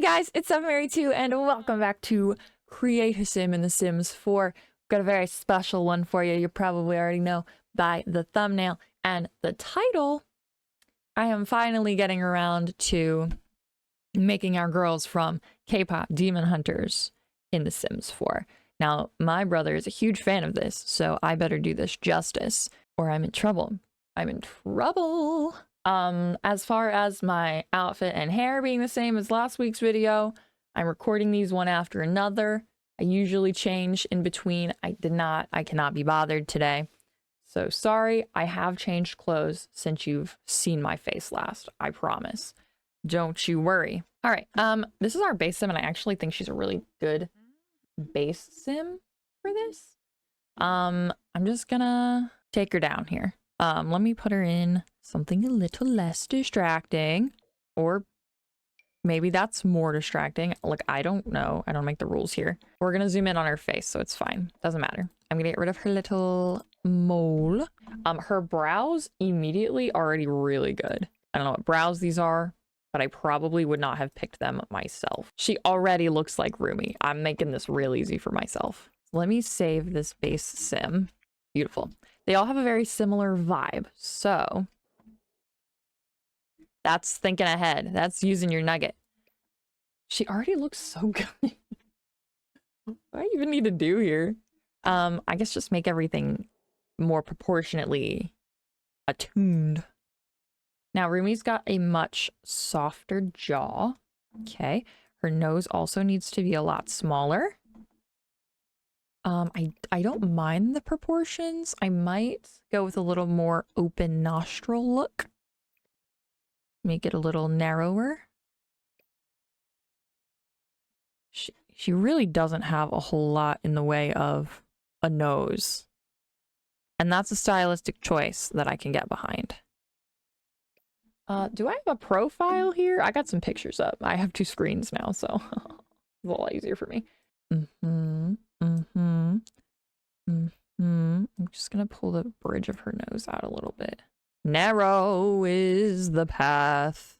guys, it's Mary2 and welcome back to Create a Sim in The Sims 4. Got a very special one for you. You probably already know by the thumbnail and the title. I am finally getting around to making our girls from K-pop demon hunters in The Sims 4. Now, my brother is a huge fan of this, so I better do this justice or I'm in trouble. I'm in trouble. As far as my outfit and hair being the same as last week's video, I'm recording these one after another. I usually change in between. I cannot be bothered today. So sorry, I have changed clothes since you've seen my face last, I promise. Don't you worry. All right, this is our base sim, and I actually think she's a really good base sim for this. I'm just gonna take her down here. Let me put her in something a little less distracting, or maybe that's more distracting. Like, I don't know. I don't make the rules here. We're gonna zoom in on her face, so it's fine. Doesn't matter. I'm gonna get rid of her little mole. Her brows immediately already really good. I don't know what brows these are, but I probably would not have picked them myself. She already looks like Rumi. I'm making this real easy for myself. Let me save this base sim. Beautiful. They all have a very similar vibe, so that's thinking ahead. That's using your nugget. She already looks so good. What do I even need to do here? I guess just make everything more proportionately attuned. Now, Rumi's got a much softer jaw. Okay. Her nose also needs to be a lot smaller. I don't mind the proportions. I might go with a little more open nostril look. Make it a little narrower. She really doesn't have a whole lot in the way of a nose. And that's a stylistic choice that I can get behind. Do I have a profile here? I got some pictures up. I have 2 screens now, so it's a lot easier for me. I'm just gonna pull the bridge of her nose out a little bit. Narrow is the path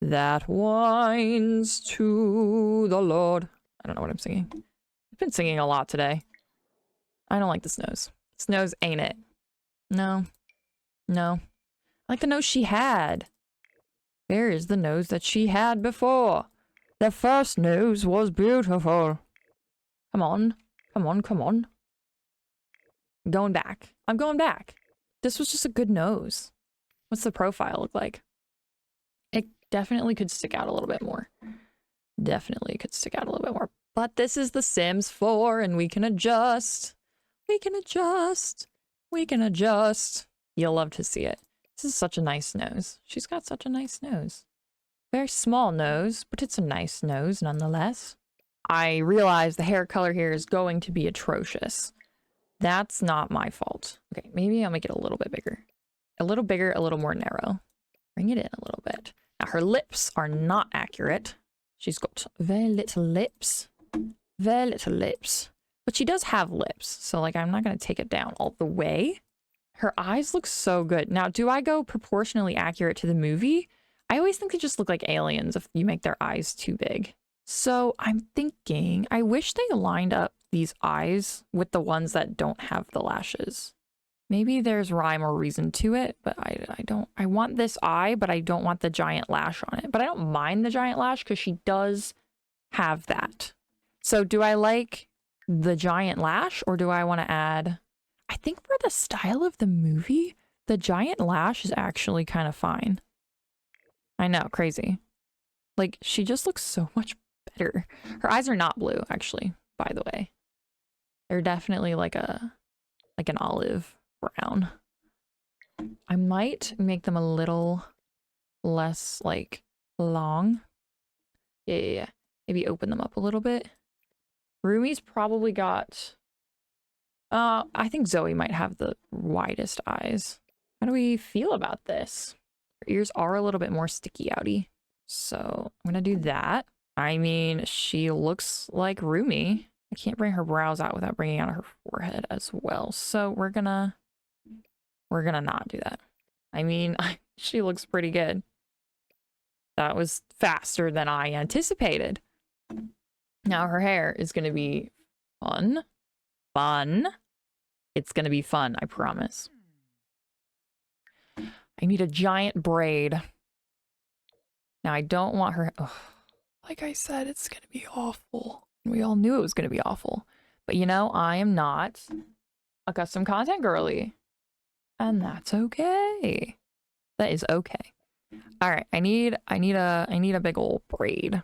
that winds to the Lord. I don't know what I'm singing. I've been singing a lot today. I don't like this nose. This nose ain't it. No. No. I like the nose she had. Where is the nose that she had before? The first nose was beautiful. Come on. Come on, come on. I'm going back. I'm going back. This was just a good nose. What's the profile look like? It definitely could stick out a little bit more. Definitely could stick out a little bit more. But this is The Sims 4 and we can adjust. We can adjust. We can adjust. You'll love to see it. This is such a nice nose. She's got such a nice nose. Very small nose, but it's a nice nose nonetheless. I realize the hair color here is going to be atrocious. That's not my fault. Okay, maybe I'll make it a little bit bigger. A little bigger, a little more narrow. Bring it in a little bit. Now, her lips are not accurate. She's got very little lips. Very little lips. But she does have lips, so, like, I'm not going to take it down all the way. Her eyes look so good. Now, do I go proportionally accurate to the movie? I always think they just look like aliens if you make their eyes too big. So I'm thinking, I wish they lined up these eyes with the ones that don't have the lashes. Maybe there's rhyme or reason to it, but I want this eye, but I don't want the giant lash on it. But I don't mind the giant lash because she does have that. So do I like the giant lash or do I want to add... I think for the style of the movie, the giant lash is actually kind of fine. I know, crazy. Like, she just looks so much better. Her eyes are not blue, actually, by the way. They're definitely like an olive brown. I might make them a little less, like, long. Yeah. Maybe open them up a little bit. Rumi's probably got... I think Zoe might have the widest eyes. How do we feel about this? Her ears are a little bit more sticky outy. So I'm gonna do that. I mean, she looks like Rumi. I can't bring her brows out without bringing out her forehead as well. So we're gonna not do that. I mean, she looks pretty good. That was faster than I anticipated. Now her hair is going to be fun. Fun. It's going to be fun, I promise. I need a giant braid. Now, I don't want her... Ugh. Like I said, it's going to be awful. We all knew it was going to be awful. But you know, I am not a custom content girly. And that's okay. That is okay. All right, I need a big old braid.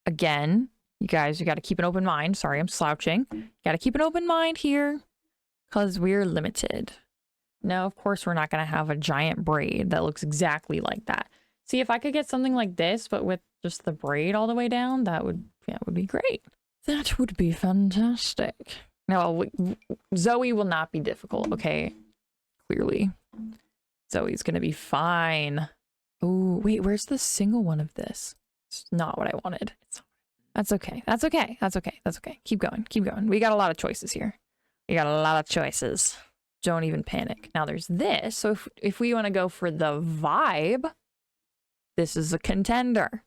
Again, you guys, you got to keep an open mind. Sorry, I'm slouching. Got to keep an open mind here because we're limited. No, of course, we're not going to have a giant braid that looks exactly like that. See, if I could get something like this, but with just the braid all the way down, that would be great. That would be fantastic. No, Zoe will not be difficult, okay? Clearly. Zoe's going to be fine. Oh, wait, where's the single one of this? It's not what I wanted. That's okay. That's okay. That's okay. That's okay. Keep going. Keep going. We got a lot of choices here. We got a lot of choices. Don't even panic. Now there's this. So if we want to go for the vibe, this is a contender.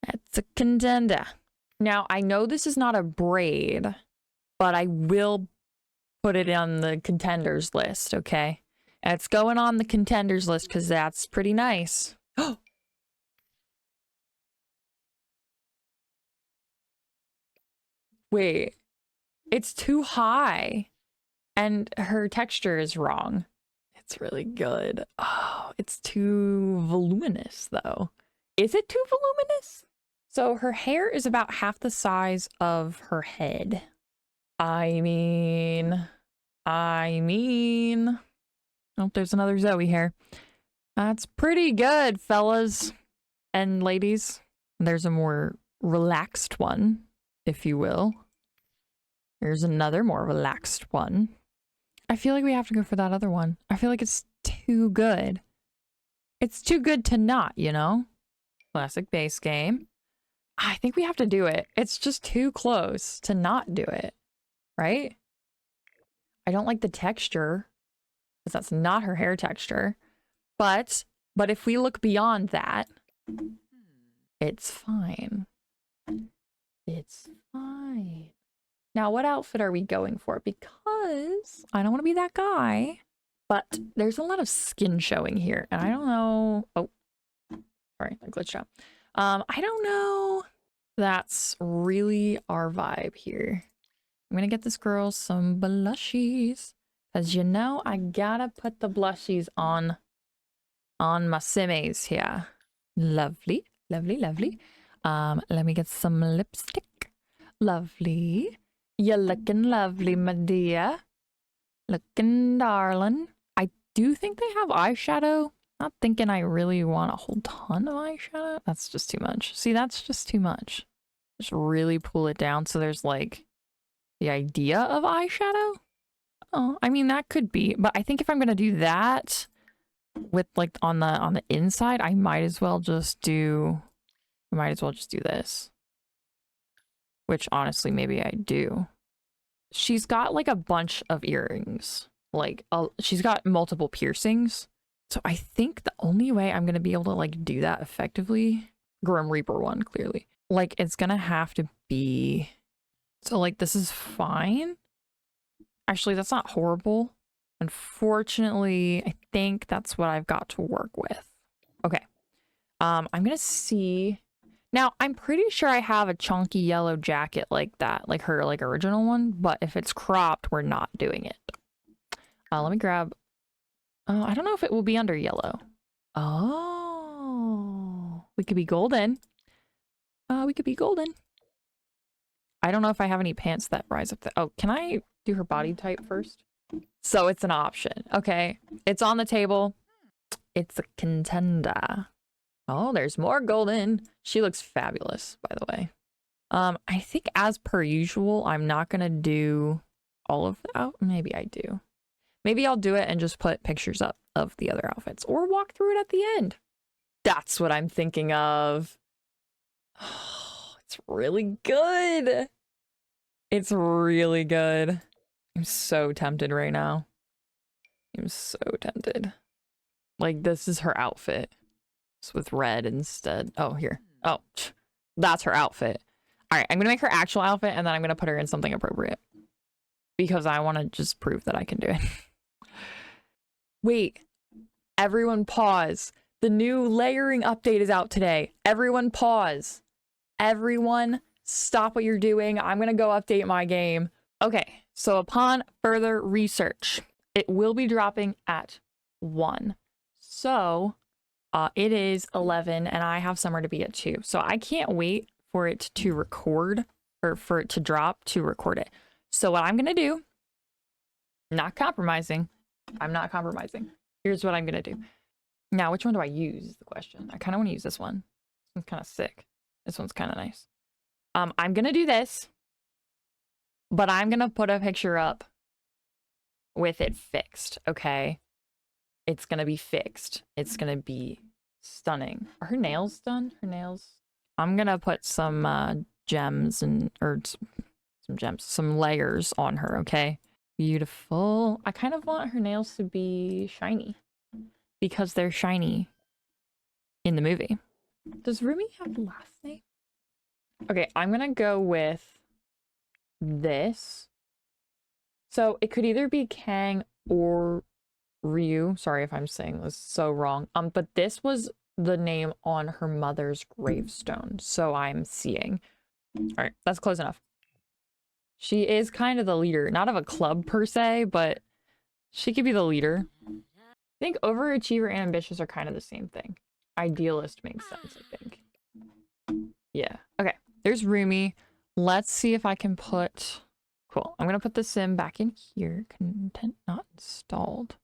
That's a contender. Now, I know this is not a braid, but I will put it on the contenders list, okay? And it's going on the contenders list because that's pretty nice. Wait, it's too high and her texture is wrong. It's really good. Oh, it's too voluminous though. Is it too voluminous? So her hair is about half the size of her head. I mean, oh, there's another Zoe hair. That's pretty good, fellas and ladies. There's a more relaxed one, if you will. There's another more relaxed one. I feel like we have to go for that other one. I feel like it's too good. It's too good to not, you know? Classic base game. I think we have to do it. It's just too close to not do it, right? I don't like the texture because that's not her hair texture. But if we look beyond that, it's fine. It's fine. Now, what outfit are we going for? Because I don't want to be that guy, but there's a lot of skin showing here, and I don't know. Oh, sorry, I glitched out. I don't know. That's really our vibe here. I'm gonna get this girl some blushies, because you know I gotta put the blushies on my simmies here. Lovely, lovely, lovely. Let me get some lipstick. Lovely. You're looking lovely, my dear. Looking darling. I do think they have eyeshadow. Not thinking I really want a whole ton of eyeshadow. That's just too much. See, that's just too much. Just really pull it down so there's like the idea of eyeshadow. Oh, I mean, that could be. But I think if I'm going to do that with like on the inside, I might as well just do this. Which honestly, maybe I do. She's got like a bunch of earrings. Like, she's got multiple piercings. So I think the only way I'm going to be able to like do that effectively, Grim Reaper one, clearly. Like, it's going to have to be... So like, this is fine. Actually, that's not horrible. Unfortunately, I think that's what I've got to work with. Okay. I'm going to see... Now, I'm pretty sure I have a chunky yellow jacket like that, like her like original one, but if it's cropped, we're not doing it. Let me grab... I don't know if it will be under yellow. Oh, we could be golden. We could be golden. I don't know if I have any pants that rise up there. Oh, can I do her body type first? So it's an option. Okay, it's on the table. It's a contender. Oh, there's more golden. She looks fabulous, by the way. I think as per usual, I'm not gonna do all of the maybe I do. Maybe I'll do it and just put pictures up of the other outfits or walk through it at the end. That's what I'm thinking of. Oh, it's really good. It's really good. I'm so tempted right now. I'm so tempted. Like, this is her outfit. It's with red instead. Oh, here. Oh, that's her outfit. All right, I'm gonna make her actual outfit and then I'm gonna put her in something appropriate because I want to just prove that I can do it. Wait, everyone pause. The new layering update is out today. Everyone pause. Everyone stop what you're doing. I'm gonna go update my game. Okay, so upon further research, it will be dropping at 1. So it is 11 and I have somewhere to be at 2. So I can't wait for it to record or for it to drop to record it. So what I'm going to do, not compromising. I'm not compromising. Here's what I'm going to do. Now, which one do I use is the question. I kind of want to use this one. This one's kind of sick. This one's kind of nice. I'm going to do this, but I'm going to put a picture up with it fixed, okay? It's going to be fixed. It's going to be stunning. Are her nails done? Her nails? I'm going to put some gems and, or some layers on her, okay? Beautiful. I kind of want her nails to be shiny because they're shiny in the movie. Does Rumi have the last name? Okay, I'm going to go with this. So it could either be Kang or Ryu. Sorry if I'm saying this so wrong. But this was the name on her mother's gravestone. So I'm seeing. All right, that's close enough. She is kind of the leader, not of a club per se, but she could be the leader. I think overachiever and ambitious are kind of the same thing. Idealist makes sense, I think. Yeah. Okay. There's Rumi. Let's see if I can put... Cool. I'm going to put the sim back in here. Content not installed.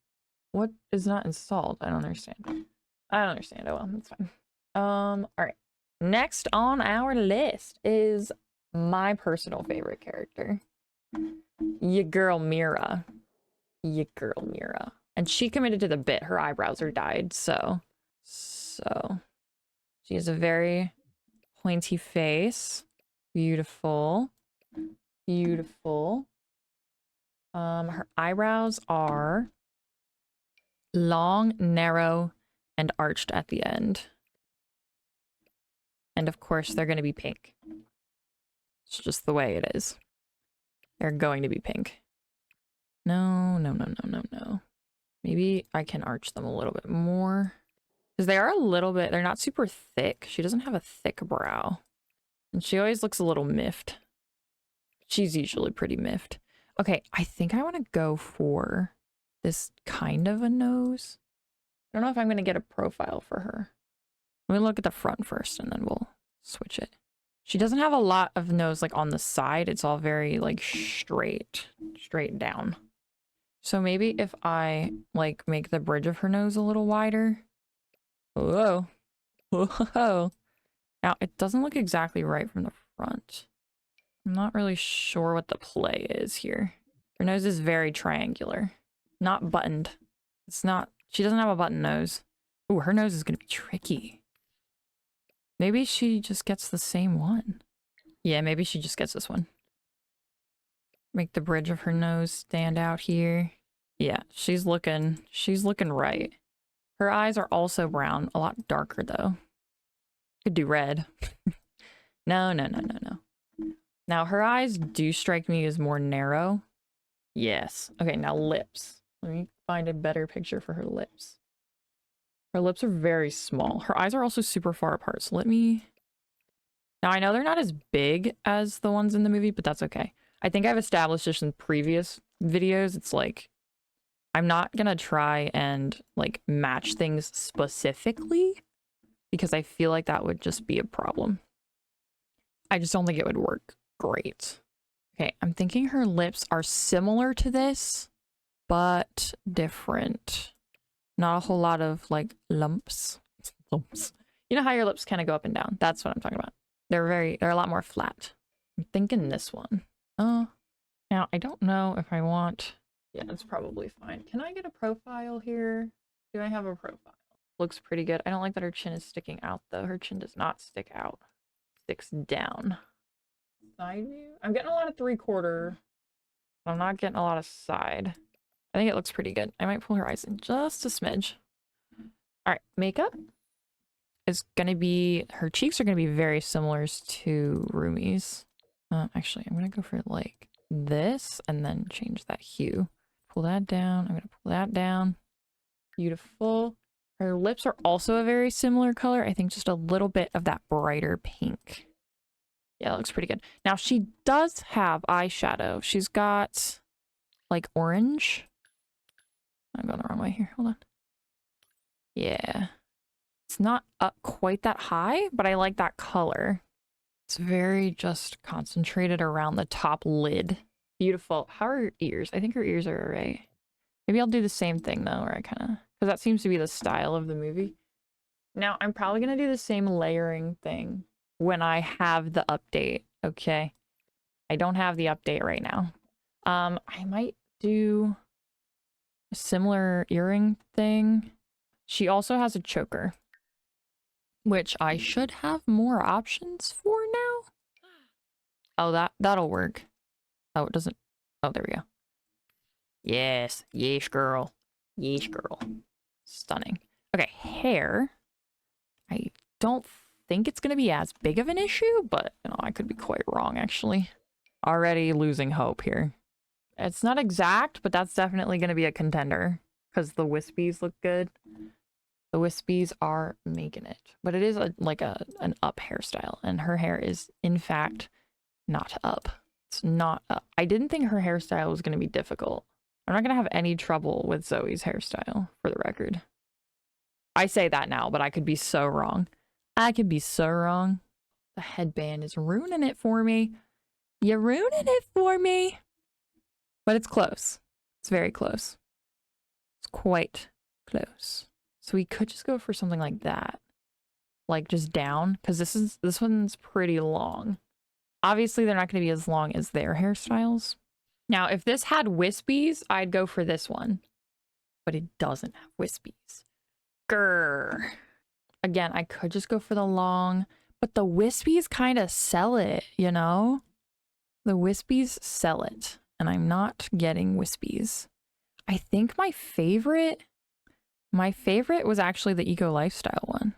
What is not installed? I don't understand. I don't understand. Oh well, that's fine. All right. Next on our list is my personal favorite character. Your girl Mira. Your girl Mira. And she committed to the bit. Her eyebrows are dyed, so she has a very pointy face. Beautiful. Beautiful. Her eyebrows are long, narrow, and arched at the end. And of course, they're going to be pink. It's just the way it is. They're going to be pink. No, no, no, no, no, no. Maybe I can arch them a little bit more. Because they are a little bit, they're not super thick. She doesn't have a thick brow. And she always looks a little miffed. She's usually pretty miffed. Okay, I think I want to go for this kind of a nose. I don't know if I'm going to get a profile for her. Let me look at the front first and then we'll switch it. She doesn't have a lot of nose like on the side. It's all very like straight down. So maybe if I like make the bridge of her nose a little wider. Whoa. Whoa. Now it doesn't look exactly right from the front. I'm not really sure what the play is here. Her nose is very triangular. Not buttoned. It's not, she doesn't have a button nose. Ooh, her nose is gonna be tricky. Maybe she just gets the same one. Yeah, maybe she just gets this one. Make the bridge of her nose stand out here. Yeah, she's looking right. Her eyes are also brown, a lot darker though. Could do red. No, no, no, no, no. Now her eyes do strike me as more narrow. Yes. Okay, now lips. Let me find a better picture for her lips. Her lips are very small. Her eyes are also super far apart, so let me... Now, I know they're not as big as the ones in the movie, but that's okay. I think I've established this in previous videos. It's like, I'm not gonna try and, like, match things specifically, because I feel like that would just be a problem. I just don't think it would work great. Okay, I'm thinking her lips are similar to this, but different. Not a whole lot of like lumps. Lumps. You know how your lips kind of go up and down? That's what I'm talking about. They're a lot more flat. I'm thinking this one. Now I don't know if I want... Yeah, it's probably fine. Can I get a profile here? Do I have a profile? Looks pretty good. I don't like that her chin is sticking out though. Her chin does not stick out. Sticks down. Side view? I'm getting a lot of 3/4. I'm not getting a lot of side. I think it looks pretty good. I might pull her eyes in just a smidge. All right, makeup. is going to be, her cheeks are going to be very similar to Rumi's. Actually, I'm going to go for like this and then change that hue. Pull that down. I'm going to pull that down. Beautiful. Her lips are also a very similar color. I think just a little bit of that brighter pink. Yeah, that looks pretty good. Now, she does have eyeshadow. She's got like orange. I'm going the wrong way here. Hold on. Yeah. It's not up quite that high, but I like that color. It's very just concentrated around the top lid. Beautiful. How are her ears? I think her ears are alright. Maybe I'll do the same thing though, where I kind of... Because that seems to be the style of the movie. Now, I'm probably going to do the same layering thing when I have the update, okay? I don't have the update right now. I might do a similar earring thing. She also has a choker, which I should have more options for now. Oh, that'll work. Oh, it doesn't. Oh, there we go. Yes. Yes, girl. Yes, girl. Stunning. Okay, hair. I don't think it's going to be as big of an issue, but you know, I could be quite wrong, actually. Already losing hope here. It's not exact, but that's definitely going to be a contender because the wispies look good. The wispies are making it, but it is like an up hairstyle, and her hair is in fact not up. It's not up. I didn't think her hairstyle was going to be difficult. I'm not going to have any trouble with Zoe's hairstyle, for the record. I say that now, but I could be so wrong. I could be so wrong. The headband is ruining it for me. You're ruining it for me. But it's close. It's very close. It's quite close. So we could just go for something like that. Like just down, because this one's pretty long. Obviously, they're not going to be as long as their hairstyles. Now, if this had wispies, I'd go for this one. But it doesn't have wispies. Grr. Again, I could just go for the long, but the wispies kind of sell it, you know? The wispies sell it, and I'm not getting wispies. I think my favorite was actually the Eco Lifestyle one.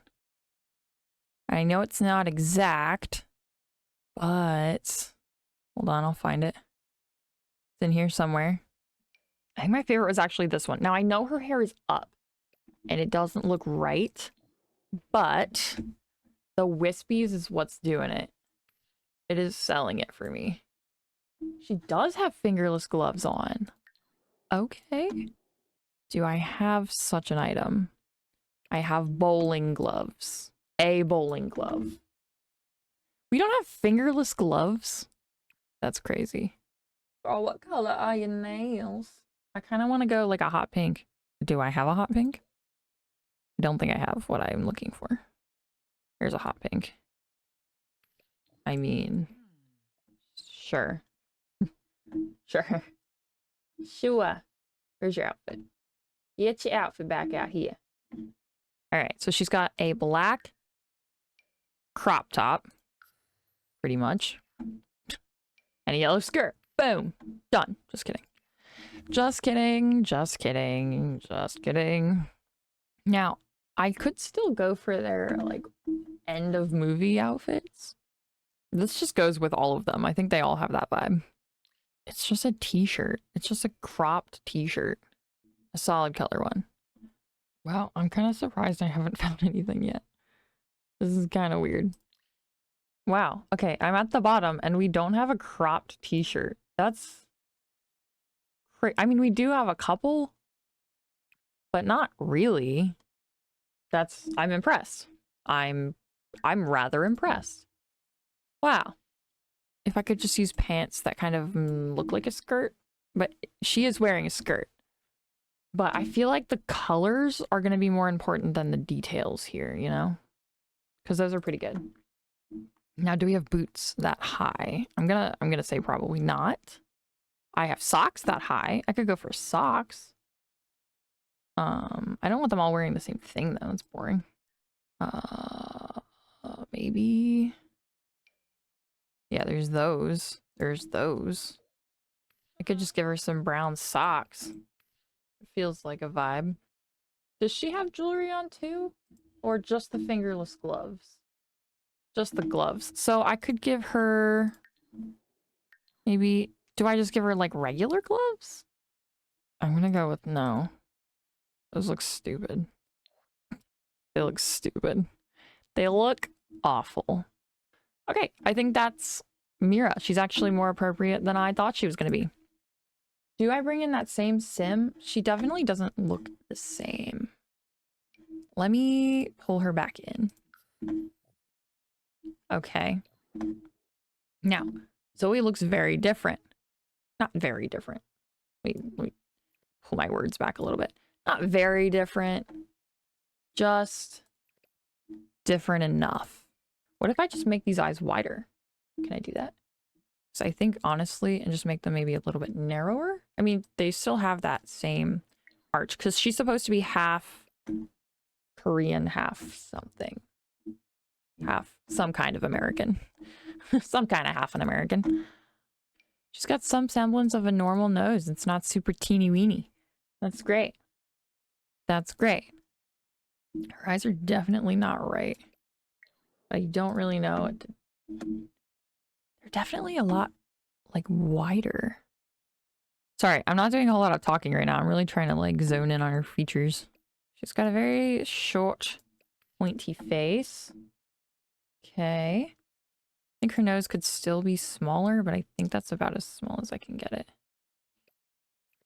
I know it's not exact, but hold on, I'll find it. It's in here somewhere. I think my favorite was actually this one. Now, I know her hair is up, and it doesn't look right, but the wispies is what's doing it. It is selling it for me. She does have fingerless gloves on. Okay. Do I have such an item? I have bowling gloves. A bowling glove. We don't have fingerless gloves? That's crazy. Oh, what color are your nails? I kind of want to go like a hot pink. Do I have a hot pink? I don't think I have what I'm looking for. Here's a hot pink. I mean, sure. Sure. Sure. Where's your outfit? Get your outfit back out here. All right, so she's got a black crop top, pretty much, and a yellow skirt. Boom. Done. Just kidding. Just kidding. Just kidding. Just kidding. Now, I could still go for their, like, end of movie outfits. This just goes with all of them. I think they all have that vibe. It's just a t-shirt. It's just a cropped t-shirt. A solid color one. Wow, I'm kind of surprised I haven't found anything yet. This is kind of weird. Wow. Okay, I'm at the bottom and we don't have a cropped t-shirt. That's crazy. I mean, we do have a couple, but not really. I'm impressed. I'm rather impressed. Wow. If I could just use pants that kind of look like a skirt, but she is wearing a skirt. But I feel like the colors are going to be more important than the details here, you know? Because those are pretty good. Now, do we have boots that high? I'm gonna say probably not. I have socks that high. I could go for socks. I don't want them all wearing the same thing though. It's boring. Maybe. Yeah, there's those. There's those. I could just give her some brown socks. It feels like a vibe. Does she have jewelry on too? Or just the fingerless gloves? Just the gloves. So I could give her... Maybe... Do I just give her, like, regular gloves? I'm gonna go with no. Those look stupid. They look stupid. They look awful. Okay, I think that's Mira. She's actually more appropriate than I thought she was gonna be. Do I bring in that same sim? She definitely doesn't look the same. Let me pull her back in. Okay. Now, Zoe looks very different. Not very different. Wait, let me pull my words back a little bit. Not very different. Just different enough. What if I just make these eyes wider? Can I do that? So I think, honestly, and just make them maybe a little bit narrower. I mean, they still have that same arch because she's supposed to be half Korean, half something. Half some kind of American. Some kind of half an American. She's got some semblance of a normal nose. It's not super teeny weeny. That's great. That's great. Her eyes are definitely not right. I don't really know what to... They're definitely a lot, like, wider. Sorry, I'm not doing a whole lot of talking right now. I'm really trying to, like, zone in on her features. She's got a very short, pointy face. Okay. I think her nose could still be smaller, but I think that's about as small as I can get it.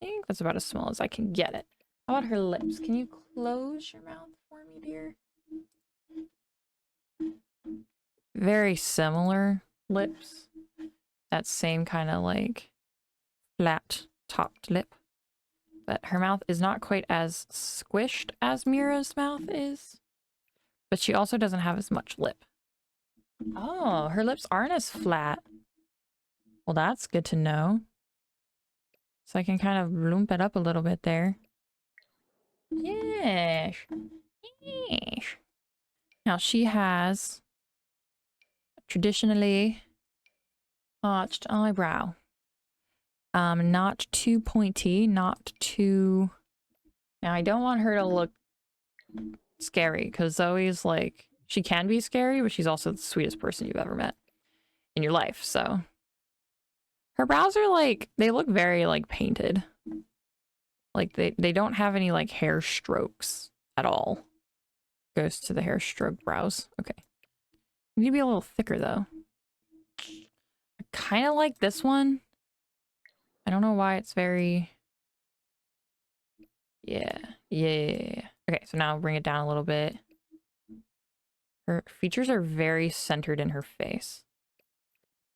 I think that's about as small as I can get it. How about her lips? Can you close your mouth for me, dear? Very similar lips. That same kind of, like, flat topped lip. But her mouth is not quite as squished as Mira's mouth is. But she also doesn't have as much lip. Oh, her lips aren't as flat. Well, that's good to know. So I can kind of bloom it up a little bit there. Yes. Yes. Now she has traditionally arched eyebrow. Not too pointy, not too... Now I don't want her to look scary because Zoe's like... She can be scary, but she's also the sweetest person you've ever met in your life, so... Her brows are like... They look very, like, painted. Like, they don't have any, like, hair strokes at all. Goes to the hair stroke brows. Okay. Need to be a little thicker, though. I kind of like this one. I don't know why it's very... Yeah. Okay, so now bring it down a little bit. Her features are very centered in her face.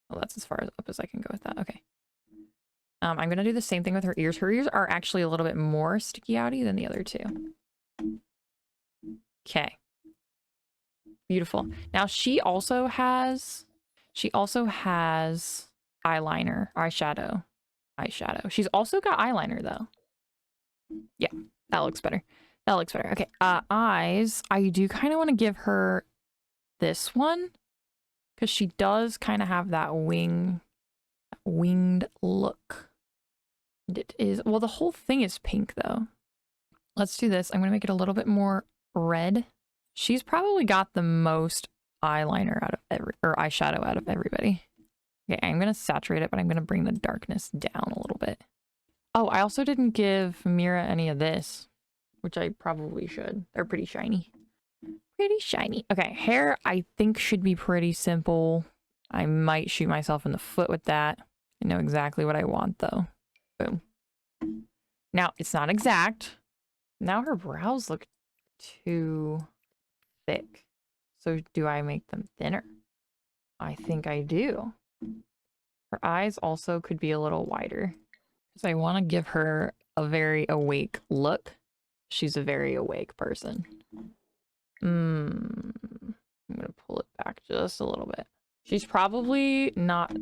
Oh, that's as far up as I can go with that. Okay. I'm gonna do the same thing with her ears. Her ears are actually a little bit more sticky outy than the other two. Okay. Beautiful. Now she also has eyeshadow. She's also got eyeliner though. Yeah, that looks better. That looks better. Okay, eyes. I do kind of want to give her this one because she does kind of have that winged look. It is, well, the whole thing is pink though. Let's do this. I'm going to make it a little bit more red. She's probably got the most eyeliner out of eyeshadow out of everybody. Okay, I'm going to saturate it, but I'm going to bring the darkness down a little bit. Oh, I also didn't give Mira any of this, which I probably should. They're pretty shiny. Pretty shiny. Okay, hair I think should be pretty simple. I might shoot myself in the foot with that. I know exactly what I want though. Boom. Now, it's not exact. Now her brows look too thick. So do I make them thinner? I think I do. Her eyes also could be a little wider. Because I want to give her a very awake look. She's a very awake person. I'm going to pull it back just a little bit. She's probably not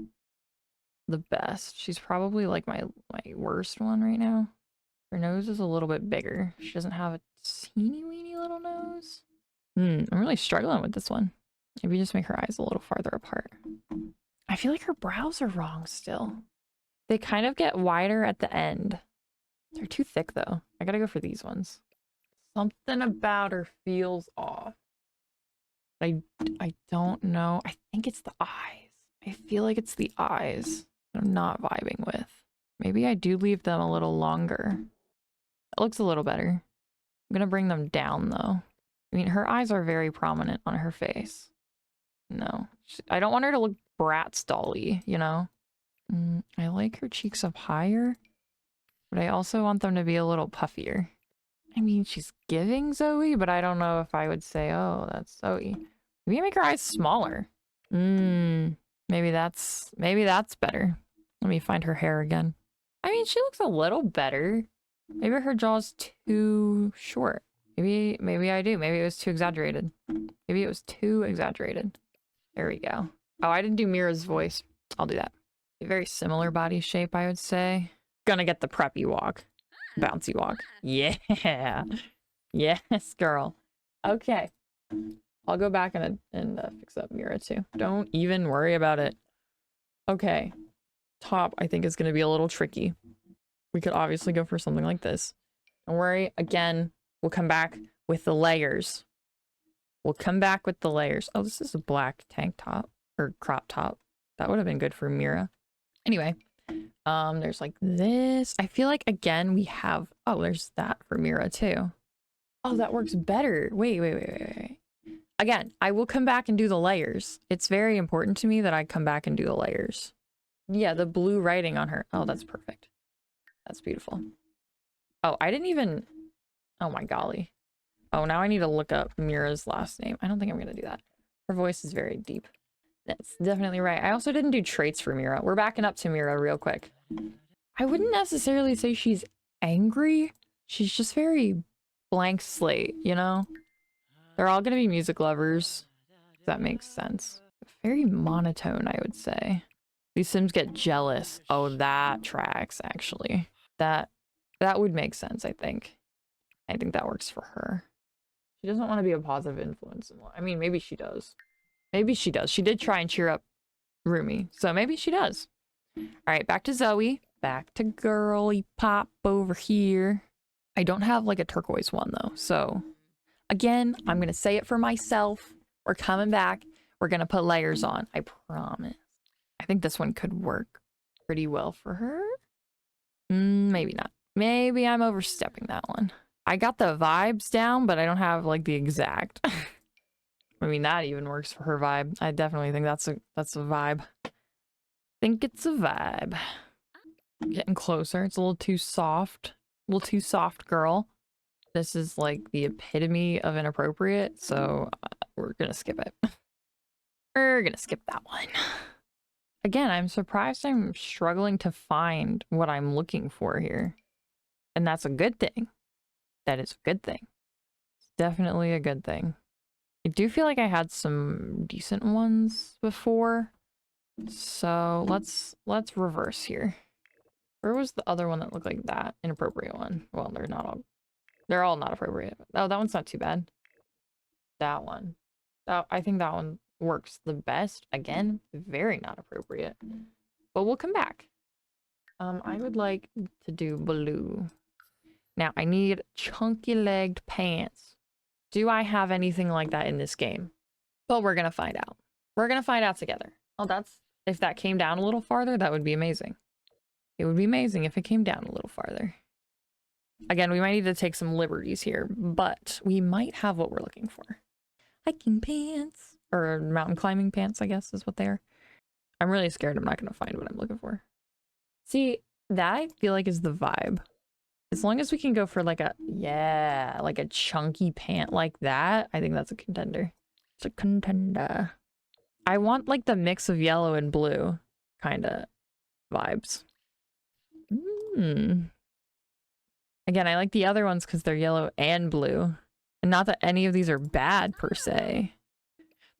the best. She's probably like my worst one right now. Her nose is a little bit bigger. She doesn't have a teeny weeny little nose. I'm really struggling with this one. Maybe just make her eyes a little farther apart. I feel like her brows are wrong still. They kind of get wider at the end. They're too thick though. I gotta go for these ones. Something about her feels off. I don't know. I think it's the eyes. I feel like it's the eyes that I'm not vibing with. Maybe I do leave them a little longer. It looks a little better. I'm gonna bring them down though. I mean, her eyes are very prominent on her face. No, I don't want her to look Bratz dolly, you know? I like her cheeks up higher, but I also want them to be a little puffier. I mean, she's giving Zoe, but I don't know if I would say, oh, that's Zoe. Maybe make her eyes smaller. Maybe that's better. Let me find her hair again. I mean, she looks a little better. Maybe her jaw's too short. Maybe I do. Maybe it was too exaggerated. Maybe it was too exaggerated. There we go. Oh, I didn't do Mira's voice. I'll do that. A very similar body shape, I would say. Gonna get the preppy walk. Bouncy walk. Yeah. Yes, girl. Okay. I'll go back and fix up Mira too. Don't even worry about it. Okay. Top, I think, is going to be a little tricky. We could obviously go for something like this. Don't worry. Again, we'll come back with the layers. We'll come back with the layers. Oh, this is a black tank top or crop top. That would have been good for Mira. Anyway, there's like this. I feel like, again, we have... Oh, there's that for Mira too. Oh, that works better. Wait. Again, I will come back and do the layers. It's very important to me that I come back and do the layers. Yeah, the blue writing on her. Oh, that's perfect. That's beautiful. Oh, I didn't even... Oh my golly. Oh, now I need to look up Mira's last name. I don't think I'm going to do that. Her voice is very deep. That's definitely right. I also didn't do traits for Mira. We're backing up to Mira real quick. I wouldn't necessarily say she's angry. She's just very blank slate, you know? They're all going to be music lovers. If that makes sense. Very monotone, I would say. These Sims get jealous. Oh, that tracks, actually. That would make sense, I think. I think that works for her. She doesn't want to be a positive influence. I mean, maybe she does. Maybe she does. She did try and cheer up Rumi, so maybe she does. All right, back to Zoe. Back to girly pop over here. I don't have like a turquoise one though, so again, I'm gonna say it for myself. We're coming back. We're gonna put layers on. I promise. I think this one could work pretty well for her. Maybe not. Maybe I'm overstepping that one. I got the vibes down, but I don't have like the exact. I mean, that even works for her vibe. I definitely think that's a vibe. Think it's a vibe. Getting closer. It's a little too soft. A little too soft, girl. This is like the epitome of inappropriate, so we're gonna skip it. We're gonna skip that one. Again, I'm surprised I'm struggling to find what I'm looking for here. And that's a good thing. That is a good thing. It's definitely a good thing. I do feel like I had some decent ones before. So let's reverse here. Where was the other one that looked like that? Inappropriate one. Well, they're all not appropriate. Oh, that one's not too bad. That one. I think that one works the best. Again, very not appropriate. But we'll come back. I would like to do blue. Now, I need chunky-legged pants. Do I have anything like that in this game? Well, we're gonna find out. We're gonna find out together. Oh, if that came down a little farther, that would be amazing. It would be amazing if it came down a little farther. Again, we might need to take some liberties here, but we might have what we're looking for. Hiking pants. Or mountain climbing pants, I guess, is what they are. I'm really scared I'm not gonna find what I'm looking for. See, that I feel like is the vibe. As long as we can go for like a chunky pant like that, I think that's a contender. It's a contender. I want like the mix of yellow and blue kind of vibes. Again, I like the other ones because they're yellow and blue. And not that any of these are bad per se.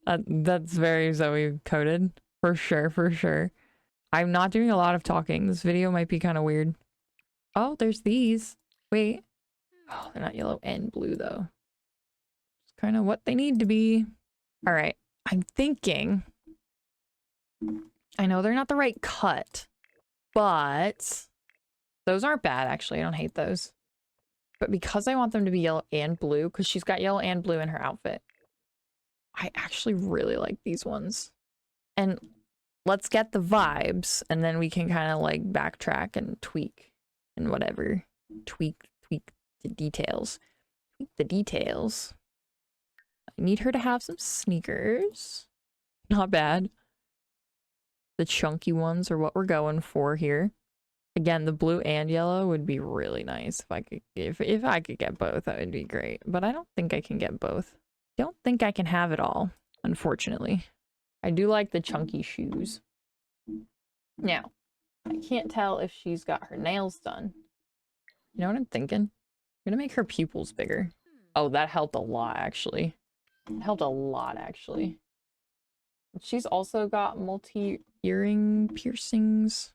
That's very Zoe coded. For sure, for sure. I'm not doing a lot of talking. This video might be kind of weird. Oh, there's these. Wait. Oh, they're not yellow and blue, though. It's kind of what they need to be. All right. I'm thinking... I know they're not the right cut, but... Those aren't bad, actually. I don't hate those. But because I want them to be yellow and blue, because she's got yellow and blue in her outfit, I actually really like these ones. And let's get the vibes, and then we can kind of like backtrack and tweak and whatever. Tweak the details. Tweak the details. I need her to have some sneakers. Not bad. The chunky ones are what we're going for here. Again, the blue and yellow would be really nice if I could if I could get both, that would be great. But I don't think I can get both. Don't think I can have it all, unfortunately. I do like the chunky shoes. Now, I can't tell if she's got her nails done. You know what I'm thinking? I'm gonna make her pupils bigger. Oh, that helped a lot, actually. It helped a lot, actually. She's also got multi-earring piercings.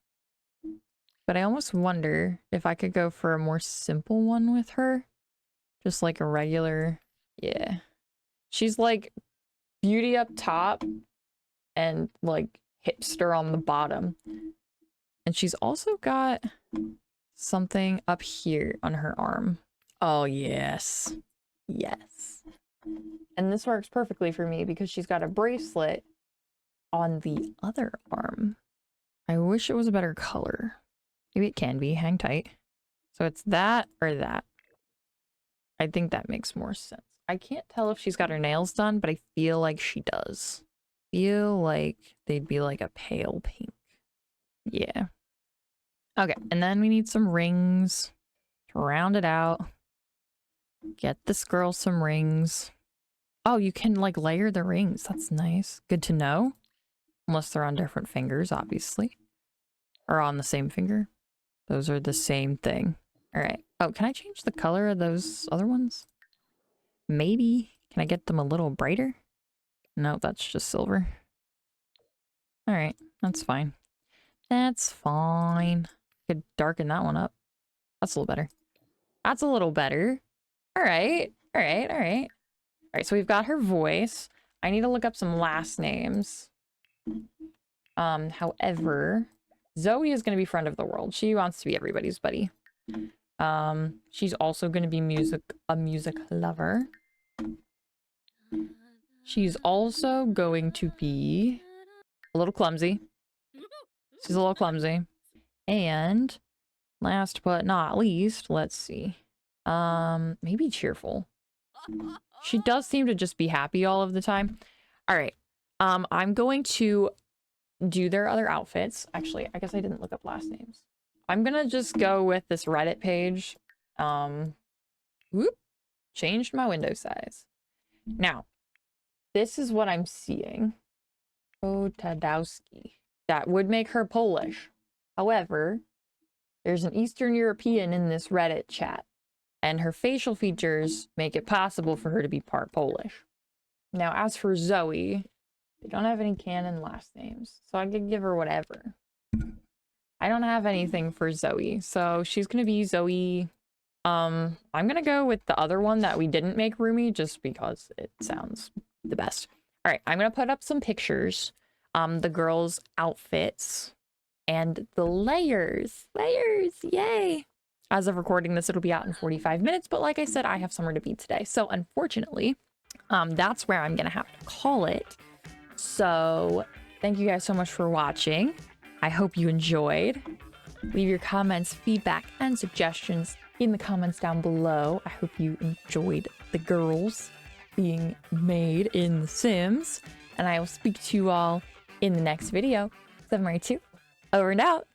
But I almost wonder if I could go for a more simple one with her. Just like a regular... Yeah. She's like beauty up top and like hipster on the bottom. And she's also got something up here on her arm. Oh, yes. Yes. And this works perfectly for me because she's got a bracelet on the other arm. I wish it was a better color. Maybe it can be. Hang tight. So it's that or that. I think that makes more sense. I can't tell if she's got her nails done, but I feel like she does. Feel like they'd be like a pale pink. Yeah. Okay, and then we need some rings to round it out. Get this girl some rings. Oh, you can like layer the rings. That's nice. Good to know. Unless they're on different fingers, obviously. Or on the same finger. Those are the same thing. All right. Oh, can I change the color of those other ones? Maybe. Can I get them a little brighter? No, that's just silver. All right. That's fine. That's fine. Could darken that one up. That's a little better. That's a little better. All right. All right. All right. All right. So we've got her voice. I need to look up some last names. However, Zoe is going to be friend of the world. She wants to be everybody's buddy. She's also going to be a music lover. She's also going to be a little clumsy. She's a little clumsy. And last but not least, let's see. Maybe cheerful. She does seem to just be happy all of the time. All right. I'm going to do their other outfits. Actually, I guess I didn't look up last names. I'm gonna just go with this Reddit page. Whoop. Changed my window size. Now, this is what I'm seeing. Oh, Tadowski. That would make her Polish. However, there's an Eastern European in this Reddit chat, and her facial features make it possible for her to be part Polish. Now, as for Zoe, they don't have any canon last names, so I could give her whatever. I don't have anything for Zoe, so she's gonna be Zoe. I'm gonna go with the other one that we didn't make roomy just because it sounds the best. All right, I'm gonna put up some pictures, the girls' outfits, and the layers. Layers, yay! As of recording this, it'll be out in 45 minutes, but like I said, I have somewhere to be today. So unfortunately, that's where I'm gonna have to call it. So thank you guys so much for watching. I hope you enjoyed. Leave your comments, feedback, and suggestions in the comments down below. I hope you enjoyed the girls being made in The Sims. And I will speak to you all in the next video. 7 2, over and out.